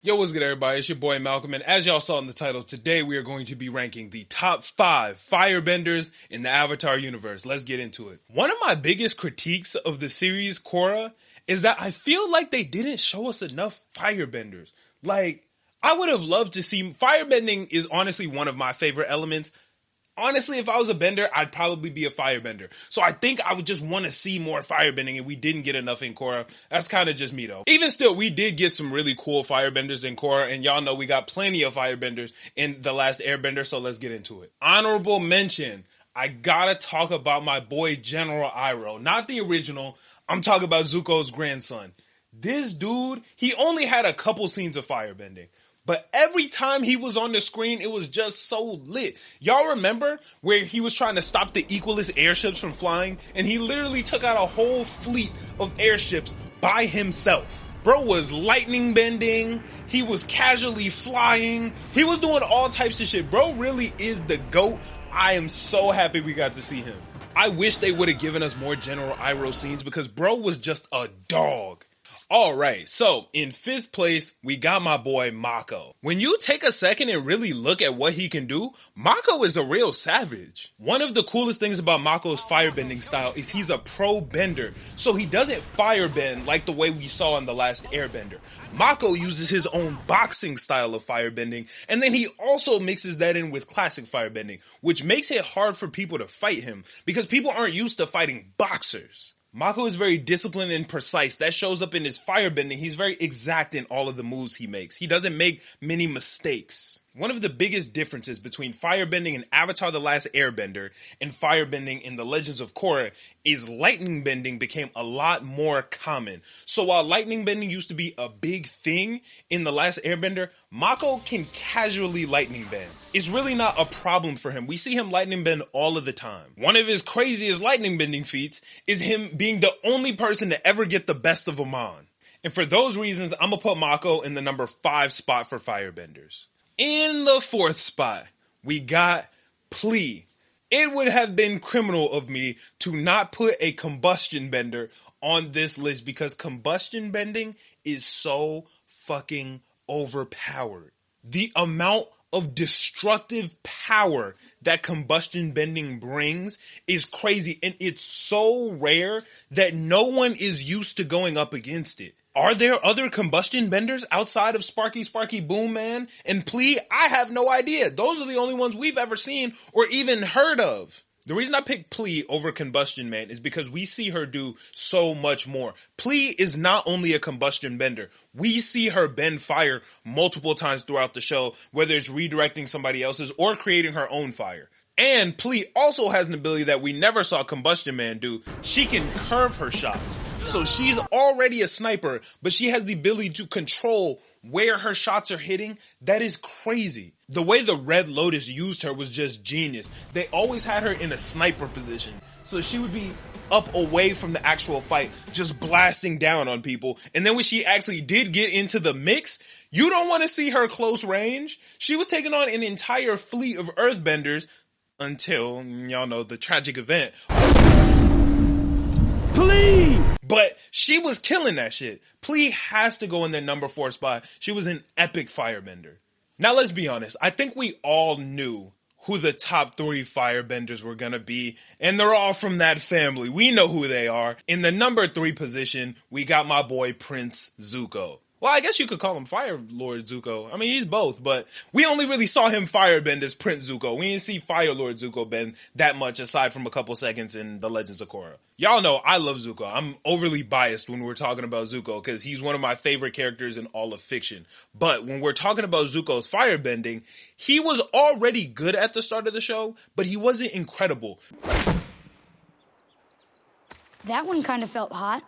Yo, what's good, everybody? It's your boy Malcolm, and as y'all saw in the title, today we are going to be ranking the top 5 Firebenders in the Avatar universe. Let's get into it. One of my biggest critiques of the series, Korra, is that I feel like they didn't show us enough Firebenders. Like, I would have loved to see... Firebending is honestly one of my favorite elements. Honestly, if I was a bender, I'd probably be a firebender. So I think I would just want to see more firebending, and we didn't get enough in Korra. That's kind of just me, though. Even still, we did get some really cool firebenders in Korra, and y'all know we got plenty of firebenders in The Last Airbender, so let's get into it. Honorable mention. I gotta talk about my boy General Iroh. Not the original. I'm talking about Zuko's grandson. This dude, he only had a couple scenes of firebending. But every time he was on the screen, it was just so lit. Y'all remember where he was trying to stop the Equalist airships from flying? And he literally took out a whole fleet of airships by himself. Bro was lightning bending. He was casually flying. He was doing all types of shit. Bro really is the GOAT. I am so happy we got to see him. I wish they would have given us more General Iroh scenes because bro was just a dog. Alright, so in 5th place, we got my boy Mako. When you take a second and really look at what he can do, Mako is a real savage. One of the coolest things about Mako's firebending style is he's a pro bender, so he doesn't firebend like the way we saw in The Last Airbender. Mako uses his own boxing style of firebending, and then he also mixes that in with classic firebending, which makes it hard for people to fight him, because people aren't used to fighting boxers. Mako is very disciplined and precise. That shows up in his firebending. He's very exact in all of the moves he makes. He doesn't make many mistakes. One of the biggest differences between firebending in Avatar: The Last Airbender and firebending in The Legends of Korra is lightning bending became a lot more common. So while lightning bending used to be a big thing in The Last Airbender, Mako can casually lightning bend. It's really not a problem for him. We see him lightning bend all of the time. One of his craziest lightning bending feats is him being the only person to ever get the best of Amon. And for those reasons, I'm gonna put Mako in the number 5 spot for firebenders. In the 4th spot, we got Plea. It would have been criminal of me to not put a combustion bender on this list because combustion bending is so fucking overpowered. The amount of destructive power that combustion bending brings is crazy, and it's so rare that no one is used to going up against it. Are there other combustion benders outside of Sparky Boom Man and Plea? I have no idea. Those are the only ones we've ever seen or even heard of. The reason I picked Plea over Combustion Man is because we see her do so much more. Plea is not only a combustion bender. We see her bend fire multiple times throughout the show, whether it's redirecting somebody else's or creating her own fire. And Plea also has an ability that we never saw Combustion Man do. She can curve her shots. So she's already a sniper, but she has the ability to control where her shots are hitting. That is crazy. The way the Red Lotus used her was just genius. They always had her in a sniper position. So she would be up away from the actual fight, just blasting down on people. And then when she actually did get into the mix, you don't want to see her close range. She was taking on an entire fleet of earthbenders until, y'all know, the tragic event. Plea! But she was killing that shit. Plea has to go in their number 4 spot. She was an epic firebender. Now let's be honest. I think we all knew who the top 3 firebenders were gonna be, and they're all from that family. We know who they are. In the number 3 position, we got my boy Prince Zuko. Well, I guess you could call him Fire Lord Zuko. I mean, he's both, but we only really saw him firebend as Prince Zuko. We didn't see Fire Lord Zuko bend that much aside from a couple seconds in The Legends of Korra. Y'all know I love Zuko. I'm overly biased when we're talking about Zuko because he's one of my favorite characters in all of fiction. But when we're talking about Zuko's firebending, he was already good at the start of the show, but he wasn't incredible. That one kind of felt hot.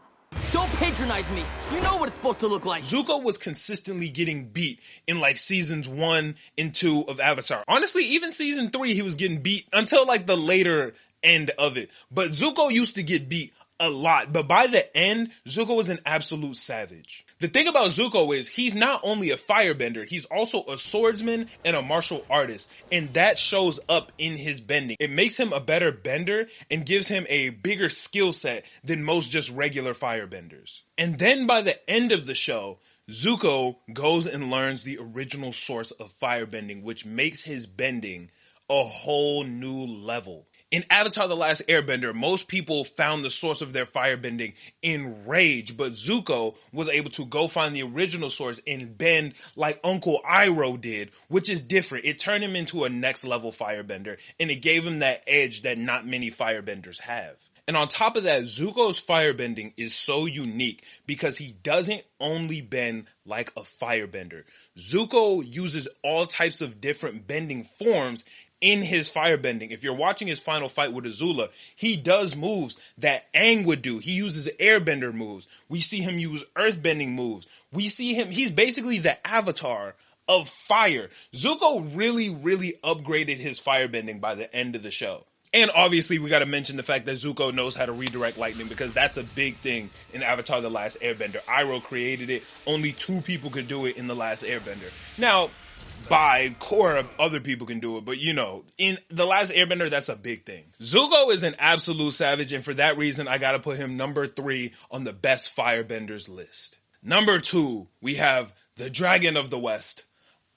Don't patronize me. You know what it's supposed to look like. Zuko was consistently getting beat in like seasons 1 and 2 of Avatar. Honestly, even season 3, he was getting beat until like the later end of it. But Zuko used to get beat a lot. But by the end, Zuko was an absolute savage. The thing about Zuko is he's not only a firebender, he's also a swordsman and a martial artist. And that shows up in his bending. It makes him a better bender and gives him a bigger skill set than most just regular firebenders. And then by the end of the show, Zuko goes and learns the original source of firebending, which makes his bending a whole new level. In Avatar: The Last Airbender, most people found the source of their firebending in rage, but Zuko was able to go find the original source and bend like Uncle Iroh did, which is different. It turned him into a next level firebender, and it gave him that edge that not many firebenders have. And on top of that, Zuko's firebending is so unique because he doesn't only bend like a firebender. Zuko uses all types of different bending forms in his firebending. If you're watching his final fight with Azula, he does moves that Aang would do. He uses airbender moves. We see him use earthbending moves. We see him, he's basically the avatar of fire. Zuko really upgraded his firebending by the end of the show. And obviously we gotta mention the fact that Zuko knows how to redirect lightning, because that's a big thing in Avatar: The Last Airbender. Iroh created it. Only 2 people could do it in The Last Airbender. Now, by Korra, other people can do it, but you know, in The Last Airbender, that's a big thing. Zuko is an absolute savage, and for that reason, I gotta put him number 3 on the best firebenders list. Number 2, we have the Dragon of the West,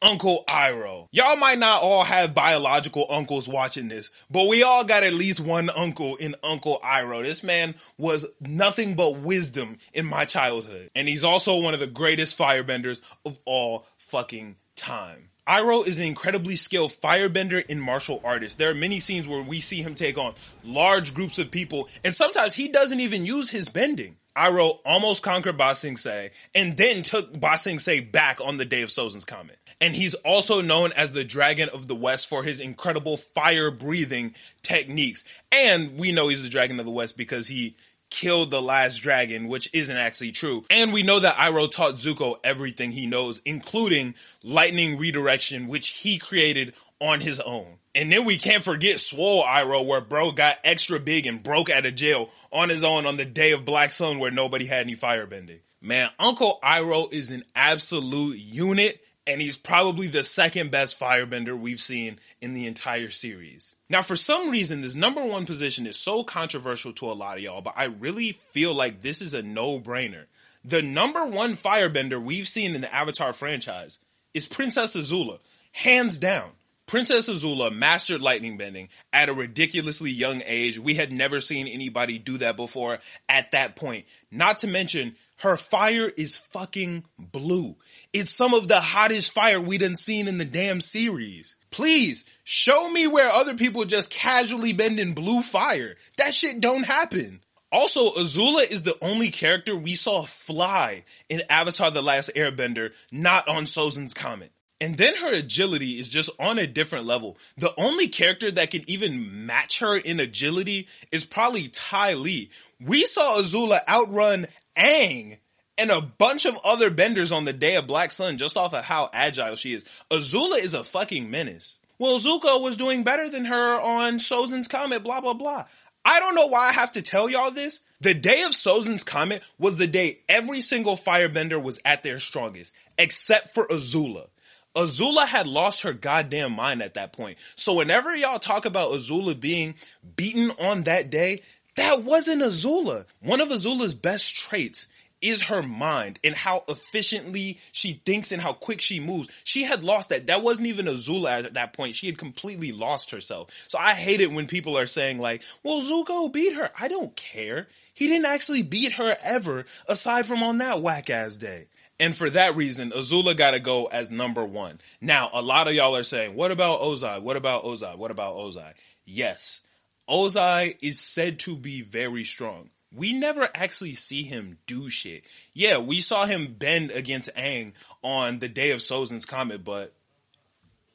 Uncle Iroh. Y'all might not all have biological uncles watching this, but we all got at least one uncle in Uncle Iroh. This man was nothing but wisdom in my childhood, and he's also one of the greatest firebenders of all fucking time. Iroh is an incredibly skilled firebender and martial artist. There are many scenes where we see him take on large groups of people, and sometimes he doesn't even use his bending. Iroh almost conquered Ba Sing Se, and then took Ba Sing Se back on the day of Sozin's Comet. And he's also known as the Dragon of the West for his incredible fire-breathing techniques. And we know he's the Dragon of the West because he killed the last dragon, which isn't actually true. And we know that Iroh taught Zuko everything he knows, including lightning redirection, which he created on his own. And then we can't forget Swole Iroh, where bro got extra big and broke out of jail on his own on the day of Black Sun, where nobody had any firebending. Man, Uncle Iroh is an absolute unit, and he's probably the second best firebender we've seen in the entire series. Now, for some reason, this number 1 position is so controversial to a lot of y'all, but I really feel like this is a no-brainer. The number 1 firebender we've seen in the Avatar franchise is Princess Azula, hands down. Princess Azula mastered lightning bending at a ridiculously young age. We had never seen anybody do that before at that point. Not to mention, her fire is fucking blue. It's some of the hottest fire we done seen in the damn series. Please, show me where other people just casually bend in blue fire. That shit don't happen. Also, Azula is the only character we saw fly in Avatar: The Last Airbender, not on Sozin's Comet. And then her agility is just on a different level. The only character that can even match her in agility is probably Ty Lee. We saw Azula outrun Aang and a bunch of other benders on the day of Black Sun just off of how agile she is. Azula is a fucking menace. Well, Zuko was doing better than her on Sozin's Comet, blah, blah, blah. I don't know why I have to tell y'all this. The day of Sozin's Comet was the day every single firebender was at their strongest, except for Azula. Azula had lost her goddamn mind at that point. So whenever y'all talk about Azula being beaten on that day, that wasn't Azula. One of Azula's best traits is her mind and how efficiently she thinks and how quick she moves. She had lost that. That wasn't even Azula at that point. She had completely lost herself. So I hate it when people are saying like, well, Zuko beat her. I don't care. He didn't actually beat her ever, aside from on that whack-ass day. And for that reason, Azula gotta go as number 1. Now, a lot of y'all are saying, what about Ozai? What about Ozai? What about Ozai? Yes, Ozai is said to be very strong. We never actually see him do shit. Yeah, we saw him bend against Aang on the day of Sozin's Comet, but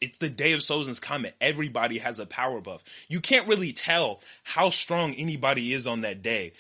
it's the day of Sozin's Comet. Everybody has a power buff. You can't really tell how strong anybody is on that day.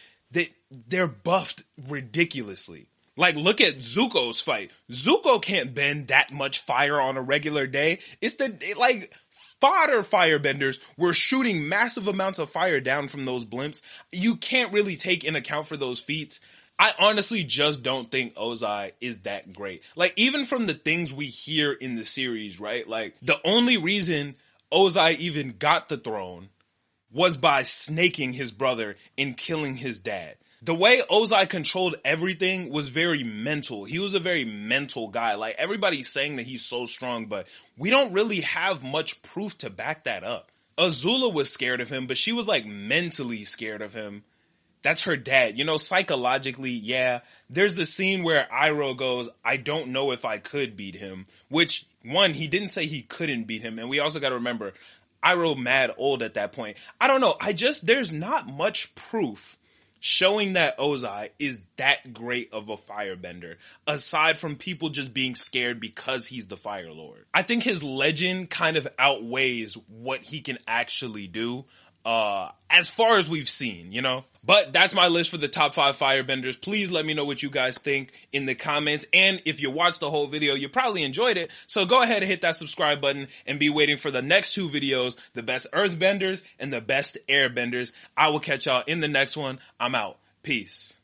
They're buffed ridiculously. Like, look at Zuko's fight. Zuko can't bend that much fire on a regular day. Fodder firebenders were shooting massive amounts of fire down from those blimps. You can't really take in account for those feats. I honestly just don't think Ozai is that great. Like, even from the things we hear in the series, right? Like, the only reason Ozai even got the throne was by snaking his brother and killing his dad. The way Ozai controlled everything was very mental. He was a very mental guy. Like, everybody's saying that he's so strong, but we don't really have much proof to back that up. Azula was scared of him, but she was like mentally scared of him. That's her dad. You know, psychologically, yeah. There's the scene where Iroh goes, I don't know if I could beat him. Which, one, he didn't say he couldn't beat him. And we also got to remember, Iroh mad old at that point. I don't know. There's not much proof showing that Ozai is that great of a firebender, aside from people just being scared because he's the Fire Lord. I think his legend kind of outweighs what he can actually do, as far as we've seen, you know? But that's my list for the top 5 firebenders. Please let me know what you guys think in the comments. And if you watched the whole video, you probably enjoyed it. So go ahead and hit that subscribe button and be waiting for the next 2 videos, the best earthbenders and the best airbenders. I will catch y'all in the next one. I'm out. Peace.